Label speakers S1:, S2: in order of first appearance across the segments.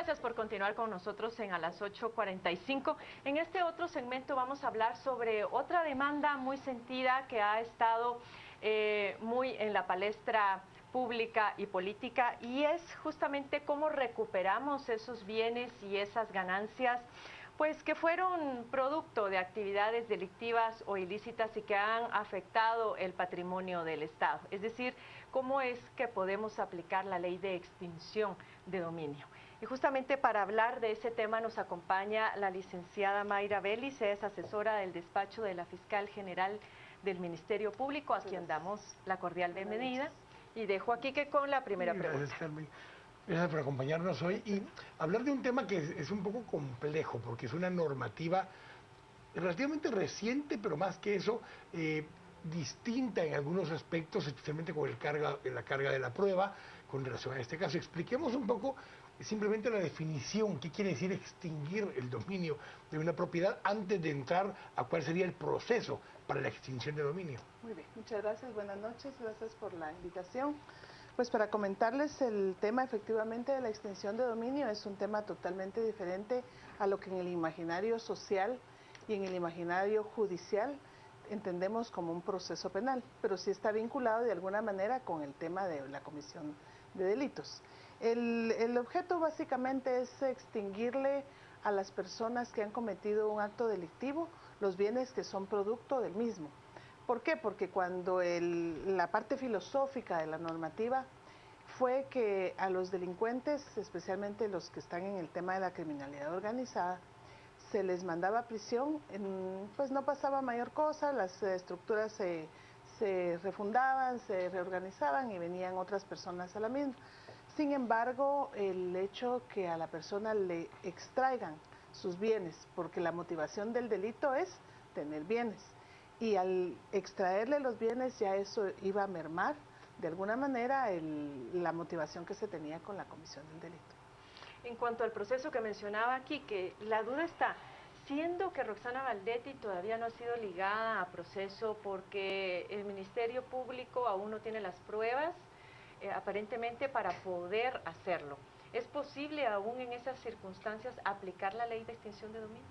S1: Gracias por continuar con nosotros en a las 8:45. En este otro segmento vamos a hablar sobre otra demanda muy sentida que ha estado muy en la palestra pública y política, y es justamente cómo recuperamos esos bienes y esas ganancias pues que fueron producto de actividades delictivas o ilícitas y que han afectado el patrimonio del Estado. Es decir, cómo es que podemos aplicar la ley de extinción de dominio. Y justamente para hablar de ese tema nos acompaña la licenciada Mayra Vélez, es asesora del despacho de la Fiscal General del Ministerio Público, a quien damos la cordial bienvenida. Y dejo aquí que con la primera pregunta.
S2: Gracias, Carmen. Gracias por acompañarnos hoy y hablar de un tema que es un poco complejo, porque es una normativa relativamente reciente, pero más que eso, distinta en algunos aspectos, especialmente con la carga de la prueba, con relación a este caso. Expliquemos un poco simplemente la definición, qué quiere decir extinguir el dominio de una propiedad antes de entrar a cuál sería el proceso para la extinción de dominio.
S3: Muy bien, muchas gracias, buenas noches, gracias por la invitación. Pues para comentarles el tema efectivamente de la extinción de dominio es un tema totalmente diferente a lo que en el imaginario social y en el imaginario judicial entendemos como un proceso penal, pero sí está vinculado de alguna manera con el tema de la comisión de delitos. El objeto básicamente es extinguirle a las personas que han cometido un acto delictivo los bienes que son producto del mismo. ¿Por qué? Porque cuando la parte filosófica de la normativa fue que a los delincuentes, especialmente los que están en el tema de la criminalidad organizada, se les mandaba a prisión, pues no pasaba mayor cosa, las estructuras se refundaban, se reorganizaban y venían otras personas a la misma. Sin embargo, el hecho que a la persona le extraigan sus bienes, porque la motivación del delito es tener bienes, y al extraerle los bienes ya eso iba a mermar de alguna manera la motivación que se tenía con la comisión del delito.
S1: En cuanto al proceso que mencionaba aquí, que la duda está, siendo que Roxana Valdetti todavía no ha sido ligada a proceso porque el Ministerio Público aún no tiene las pruebas, aparentemente para poder hacerlo, ¿es posible aún en esas circunstancias aplicar la ley de extinción de dominio?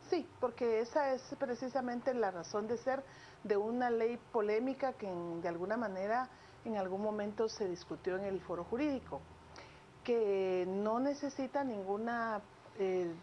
S3: Sí, porque esa es precisamente la razón de ser de una ley polémica que de alguna manera en algún momento se discutió en el foro jurídico, que no necesita ninguna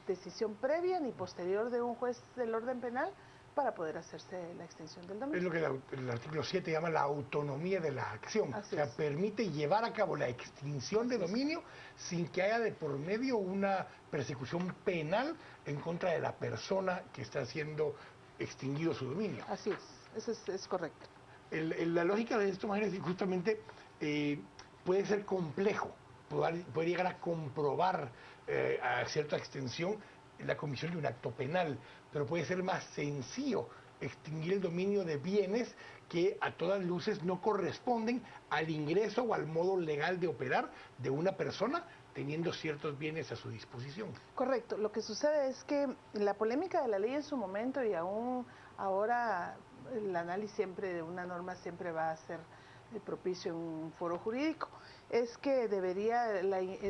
S3: decisión previa ni posterior de un juez del orden penal para poder hacerse la extinción del dominio.
S2: Es lo que el artículo 7 llama la autonomía de la acción.
S3: Así
S2: o sea,
S3: es.
S2: Permite llevar a cabo la extinción de dominio sin que haya de por medio una persecución penal en contra de la persona que está siendo extinguido su dominio.
S3: Así es, eso es correcto.
S2: La lógica de esto, Mayra, es que justamente puede ser complejo poder llegar a comprobar a cierta extensión la comisión de un acto penal, pero puede ser más sencillo extinguir el dominio de bienes que a todas luces no corresponden al ingreso o al modo legal de operar de una persona teniendo ciertos bienes a su disposición.
S3: Correcto, lo que sucede es que la polémica de la ley en su momento y aún ahora el análisis siempre de una norma siempre va a ser propicio en un foro jurídico, es que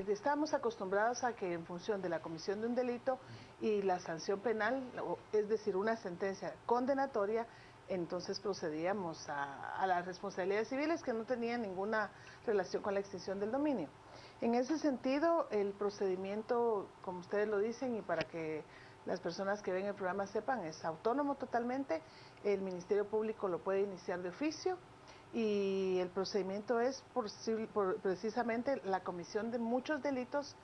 S3: estamos acostumbrados a que en función de la comisión de un delito y la sanción penal, es decir, una sentencia condenatoria, entonces procedíamos a las responsabilidades civiles que no tenían ninguna relación con la extinción del dominio. En ese sentido, el procedimiento, como ustedes lo dicen y para que las personas que ven el programa sepan, es autónomo totalmente, el Ministerio Público lo puede iniciar de oficio y el procedimiento es precisamente la comisión de muchos delitos,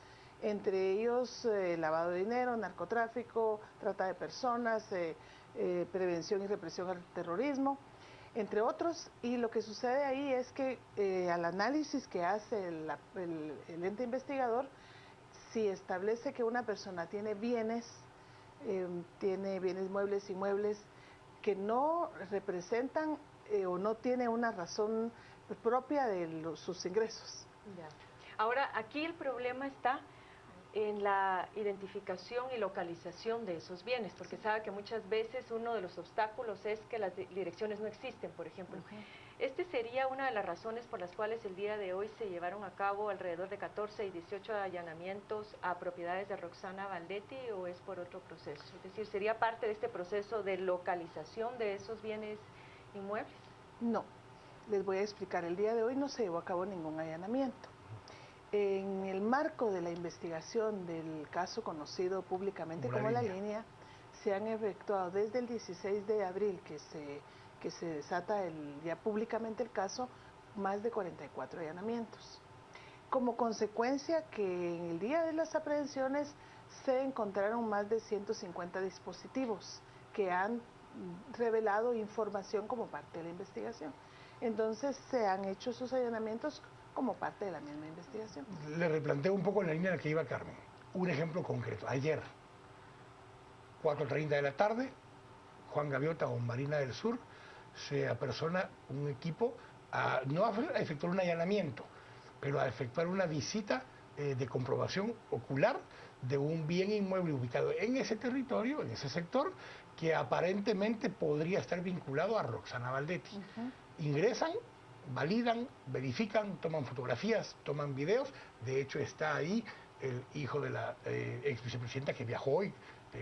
S3: entre ellos lavado de dinero, narcotráfico, trata de personas, prevención y represión al terrorismo, entre otros, y lo que sucede ahí es que al análisis que hace el ente investigador, si establece que una persona tiene bienes muebles, inmuebles, que no representan o no tiene una razón propia de sus ingresos.
S1: Ya. Ahora, aquí el problema está en la identificación y localización de esos bienes, porque sabe que muchas veces uno de los obstáculos es que las direcciones no existen, por ejemplo. Este sería una de las razones por las cuales el día de hoy se llevaron a cabo alrededor de 14 y 18 allanamientos a propiedades de Roxana Valdetti, ¿o es por otro proceso? Es decir, ¿sería parte de este proceso de localización de esos bienes inmuebles?
S3: No, les voy a explicar. El día de hoy no se llevó a cabo ningún allanamiento. En el marco de la investigación del caso conocido públicamente como La Línea, se han efectuado desde el 16 de abril que se desata ya públicamente el caso, más de 44 allanamientos. Como consecuencia que en el día de las aprehensiones se encontraron más de 150 dispositivos que han revelado información como parte de la investigación. Entonces se han hecho esos allanamientos como parte de la misma investigación.
S2: Le replanteo un poco en la línea en la que iba Carmen. Un ejemplo concreto. Ayer, 4:30 de la tarde, Juan Gaviota o Marina del Sur se apersona un equipo no a efectuar un allanamiento, pero a efectuar una visita de comprobación ocular de un bien inmueble ubicado en ese territorio, en ese sector, que aparentemente podría estar vinculado a Roxana Valdetti. Ingresan, validan, verifican, toman fotografías, toman videos. De hecho está ahí el hijo de la ex vicepresidenta que viajó hoy,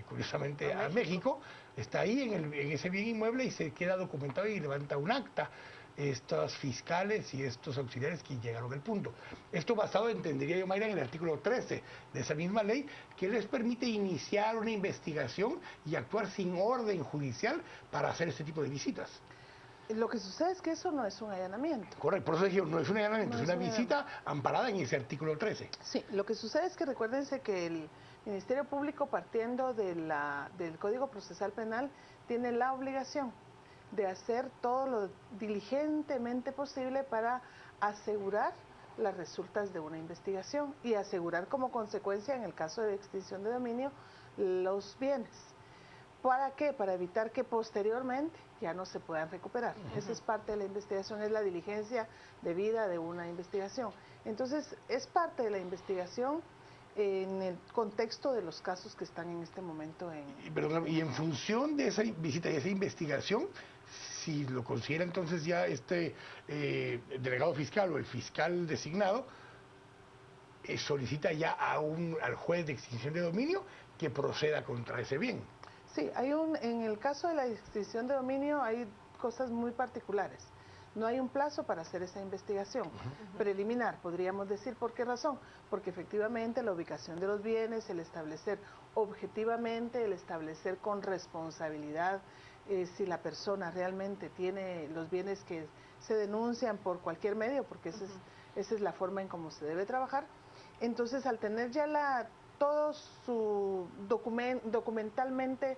S2: curiosamente, a México. Está ahí en ese bien inmueble y se queda documentado y levanta un acta. Estos fiscales y estos auxiliares que llegaron al punto. Esto basado, entendería yo, Mayra, en el artículo 13 de esa misma ley, que les permite iniciar una investigación y actuar sin orden judicial para hacer este tipo de visitas.
S3: Lo que sucede es que eso no es un allanamiento.
S2: Correcto, por eso dije, no es un allanamiento, es una visita amparada en ese artículo 13.
S3: Sí, lo que sucede es que recuérdense que el Ministerio Público, partiendo del Código Procesal Penal, tiene la obligación de hacer todo lo diligentemente posible para asegurar las resultas de una investigación y asegurar como consecuencia, en el caso de extinción de dominio, los bienes. ¿Para qué? Para evitar que posteriormente ya no se puedan recuperar. Esa es parte de la investigación, es la diligencia debida de una investigación. Entonces, es parte de la investigación en el contexto de los casos que están en este momento en...
S2: Y en función de esa visita y esa investigación, si lo considera entonces ya este delegado fiscal o el fiscal designado, solicita ya al juez de extinción de dominio que proceda contra ese bien.
S3: Sí, en el caso de la extinción de dominio hay cosas muy particulares. No hay un plazo para hacer esa investigación preliminar, podríamos decir. ¿Por qué razón? Porque efectivamente la ubicación de los bienes, el establecer objetivamente, el establecer con responsabilidad si la persona realmente tiene los bienes que se denuncian por cualquier medio, porque esa es la forma en cómo se debe trabajar. Entonces, al tener ya todo su documentalmente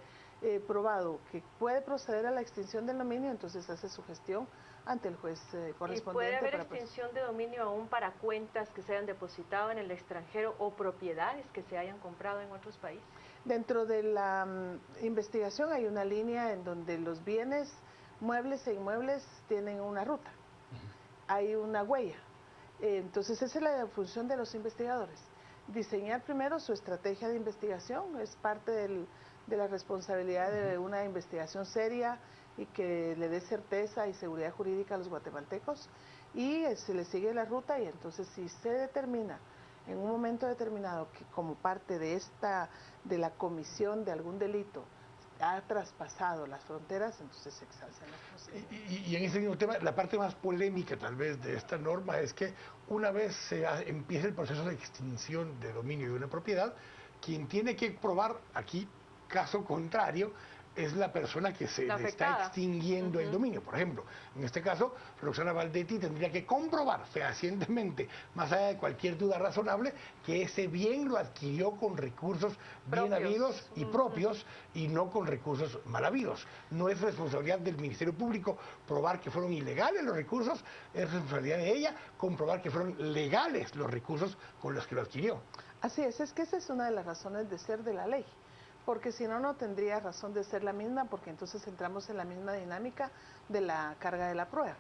S3: probado que puede proceder a la extinción del dominio, entonces hace su gestión ante el juez correspondiente.
S1: ¿Y puede haber extinción de dominio aún para cuentas que se hayan depositado en el extranjero o propiedades que se hayan comprado en otros países?
S3: Dentro de la investigación hay una línea en donde los bienes muebles e inmuebles tienen una ruta, hay una huella. Entonces esa es la función de los investigadores. Diseñar primero su estrategia de investigación, es parte de la responsabilidad de una investigación seria y que le dé certeza y seguridad jurídica a los guatemaltecos, y se le sigue la ruta, y entonces si se determina en un momento determinado que como parte de la comisión de algún delito ha traspasado las fronteras, entonces se exalzan las posibilidades.
S2: Y en ese mismo tema, la parte más polémica tal vez de esta norma es que una vez empieza el proceso de extinción de dominio de una propiedad, quien tiene que probar, aquí caso contrario, es la persona que se le está extinguiendo el dominio. Por ejemplo, en este caso, Roxana Valdetti tendría que comprobar fehacientemente, más allá de cualquier duda razonable, que ese bien lo adquirió con recursos bien habidos y propios, y no con recursos mal habidos. No es responsabilidad del Ministerio Público probar que fueron ilegales los recursos, es responsabilidad de ella comprobar que fueron legales los recursos con los que lo adquirió.
S3: Así es que esa es una de las razones de ser de la ley, porque si no, no tendría razón de ser la misma, porque entonces entramos en la misma dinámica de la carga de la prueba.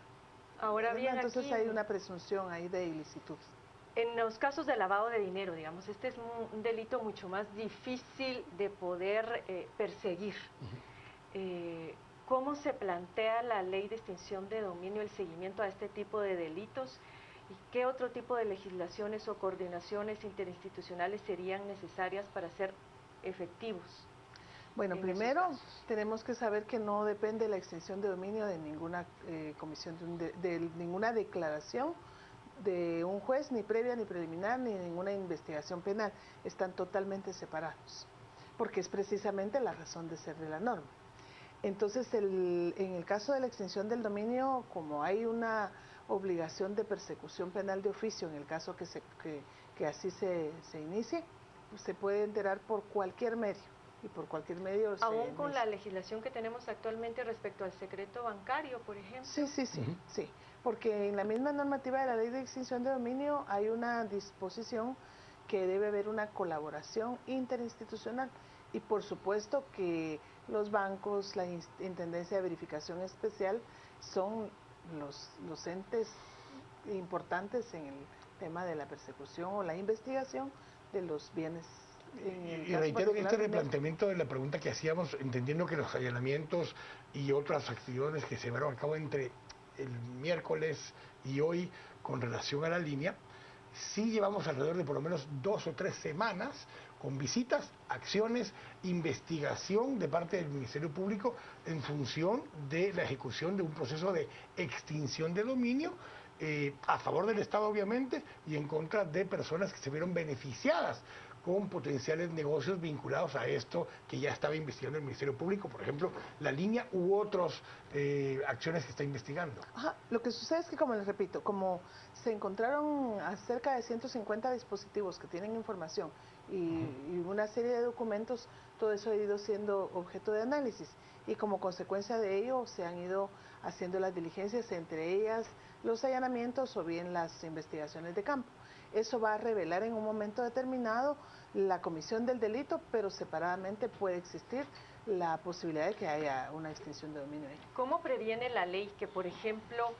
S1: Ahora bien,
S3: entonces
S1: aquí,
S3: hay una presunción ahí de ilicitud.
S1: En los casos de lavado de dinero, digamos, este es un delito mucho más difícil de poder perseguir. ¿Cómo se plantea la ley de extinción de dominio el seguimiento a este tipo de delitos? ¿Y qué otro tipo de legislaciones o coordinaciones interinstitucionales serían necesarias para ser efectivos?
S3: Bueno, primero tenemos que saber que no depende la extinción de dominio de ninguna comisión, de ninguna declaración de un juez, ni previa, ni preliminar, ni ninguna investigación penal. Están totalmente separados, porque es precisamente la razón de ser de la norma. Entonces, en el caso de la extinción del dominio, como hay una obligación de persecución penal de oficio, en el caso que así se inicie, pues se puede enterar por cualquier medio. Y por cualquier medio
S1: aún con la legislación que tenemos actualmente respecto al secreto bancario, por ejemplo.
S3: Sí, sí, porque en la misma normativa de la ley de extinción de dominio hay una disposición que debe haber una colaboración interinstitucional y por supuesto que los bancos, la Intendencia de Verificación Especial son los entes importantes en el tema de la persecución o la investigación de los bienes.
S2: Y reitero que este replanteamiento de la pregunta que hacíamos, entendiendo que los allanamientos y otras actividades que se llevaron a cabo entre el miércoles y hoy con relación a la línea, sí llevamos alrededor de por lo menos 2 o 3 semanas con visitas, acciones, investigación de parte del Ministerio Público en función de la ejecución de un proceso de extinción de dominio a favor del Estado obviamente y en contra de personas que se vieron beneficiadas con potenciales negocios vinculados a esto que ya estaba investigando el Ministerio Público, por ejemplo, la línea u otras acciones que está investigando.
S3: Ajá. Lo que sucede es que, como les repito, como se encontraron a cerca de 150 dispositivos que tienen información y una serie de documentos, todo eso ha ido siendo objeto de análisis y como consecuencia de ello se han ido haciendo las diligencias, entre ellas los allanamientos o bien las investigaciones de campo. Eso va a revelar en un momento determinado la comisión del delito, pero separadamente puede existir la posibilidad de que haya una extinción de dominio ahí.
S1: ¿Cómo previene la ley que, por ejemplo,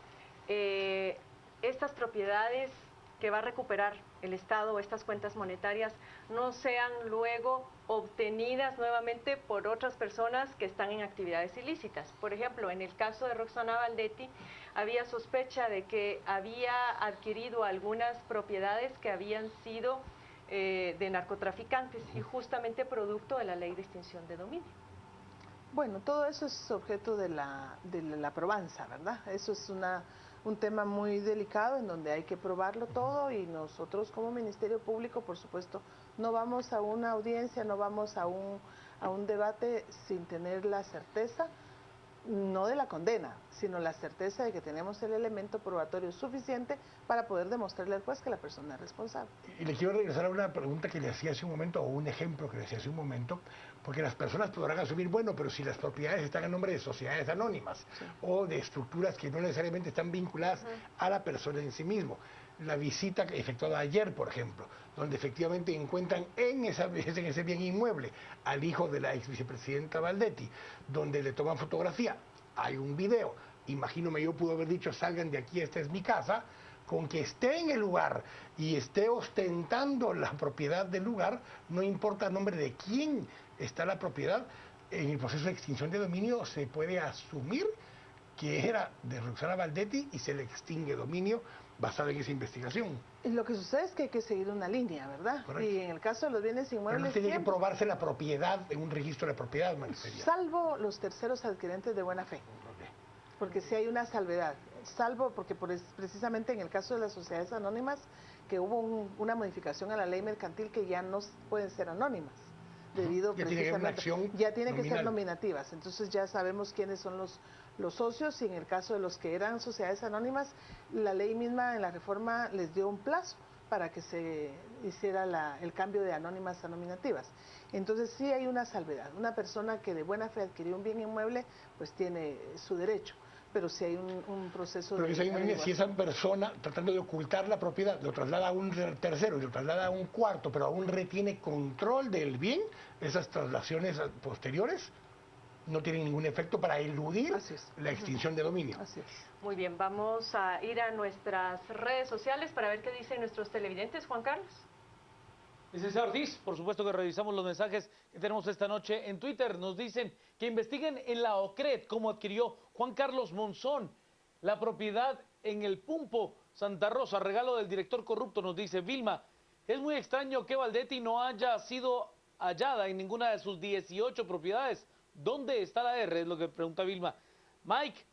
S1: estas propiedades que va a recuperar el Estado o estas cuentas monetarias no sean luego obtenidas nuevamente por otras personas que están en actividades ilícitas? Por ejemplo, en el caso de Roxana Valdetti, había sospecha de que había adquirido algunas propiedades que habían sido de narcotraficantes y justamente producto de la ley de extinción de dominio.
S3: Bueno, todo eso es objeto de la probanza, ¿verdad? Eso es un tema muy delicado en donde hay que probarlo todo y nosotros como Ministerio Público, por supuesto, no vamos a una audiencia, no vamos a un debate sin tener la certeza, no de la condena, sino la certeza de que tenemos el elemento probatorio suficiente para poder demostrarle al juez que la persona es responsable.
S2: Y le quiero regresar a una pregunta que le hacía hace un momento, o un ejemplo que le hacía hace un momento, porque las personas podrán asumir, bueno, pero si las propiedades están a nombre de sociedades anónimas o de estructuras que no necesariamente están vinculadas a la persona en sí mismo. La visita efectuada ayer, por ejemplo, donde efectivamente encuentran en ese bien inmueble al hijo de la ex vicepresidenta Valdetti, donde le toman fotografía, hay un video, imagínome yo pudo haber dicho salgan de aquí, esta es mi casa, con que esté en el lugar y esté ostentando la propiedad del lugar, no importa el nombre de quién está la propiedad, en el proceso de extinción de dominio se puede asumir que era de Roxana Valdetti y se le extingue dominio basado en esa investigación.
S3: Lo que sucede es que hay que seguir una línea, ¿verdad?
S2: Correcto.
S3: Y en el caso de los bienes inmuebles...
S2: Pero no tiene que probarse la propiedad en un registro de propiedad, Mariferia.
S3: Salvo los terceros adquirentes de buena fe. Porque sí hay una salvedad. Salvo porque precisamente en el caso de las sociedades anónimas, que hubo una modificación a la ley mercantil que ya no pueden ser anónimas. Debido
S2: ya
S3: precisamente... Ya tiene que ser
S2: nominal.
S3: nominativas. Entonces ya sabemos quiénes son los socios y en el caso de los que eran sociedades anónimas, la ley misma en la reforma les dio un plazo para que se hiciera el cambio de anónimas a nominativas. Entonces sí hay una salvedad. Una persona que de buena fe adquirió un bien inmueble, pues tiene su derecho. Pero si hay un proceso
S2: pero si esa persona, tratando de ocultar la propiedad, lo traslada a un tercero y lo traslada a un cuarto, pero aún retiene control del bien, esas traslaciones posteriores no tienen ningún efecto para eludir la extinción de dominio.
S3: Así es.
S1: Muy bien, vamos a ir a nuestras redes sociales para ver qué dicen nuestros televidentes. Juan Carlos.
S4: Licenciado Ortiz, por supuesto que revisamos los mensajes que tenemos esta noche en Twitter. Nos dicen que investiguen en la OCRED cómo adquirió Juan Carlos Monzón la propiedad en el Pumpo, Santa Rosa, regalo del director corrupto, nos dice Vilma. Es muy extraño que Valdetti no haya sido hallada en ninguna de sus 18 propiedades. ¿Dónde está la R? Es lo que pregunta Vilma. Mike,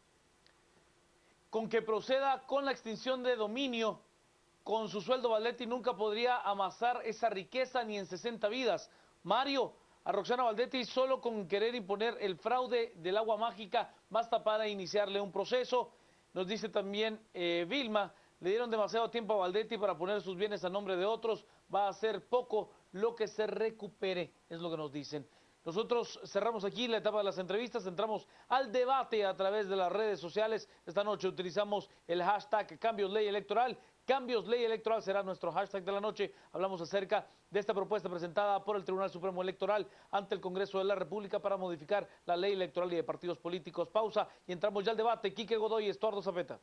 S4: con que proceda con la extinción de dominio, con su sueldo Valdetti nunca podría amasar esa riqueza ni en 60 vidas. Mario, a Roxana Valdetti solo con querer imponer el fraude del agua mágica basta para iniciarle un proceso. Nos dice también Vilma, le dieron demasiado tiempo a Valdetti para poner sus bienes a nombre de otros, va a ser poco lo que se recupere, es lo que nos dicen. Nosotros cerramos aquí la etapa de las entrevistas, entramos al debate a través de las redes sociales. Esta noche utilizamos el hashtag Cambios Ley Electoral. Cambios Ley Electoral será nuestro hashtag de la noche. Hablamos acerca de esta propuesta presentada por el Tribunal Supremo Electoral ante el Congreso de la República para modificar la ley electoral y de partidos políticos. Pausa y entramos ya al debate. Quique Godoy y Estuardo Zapeta.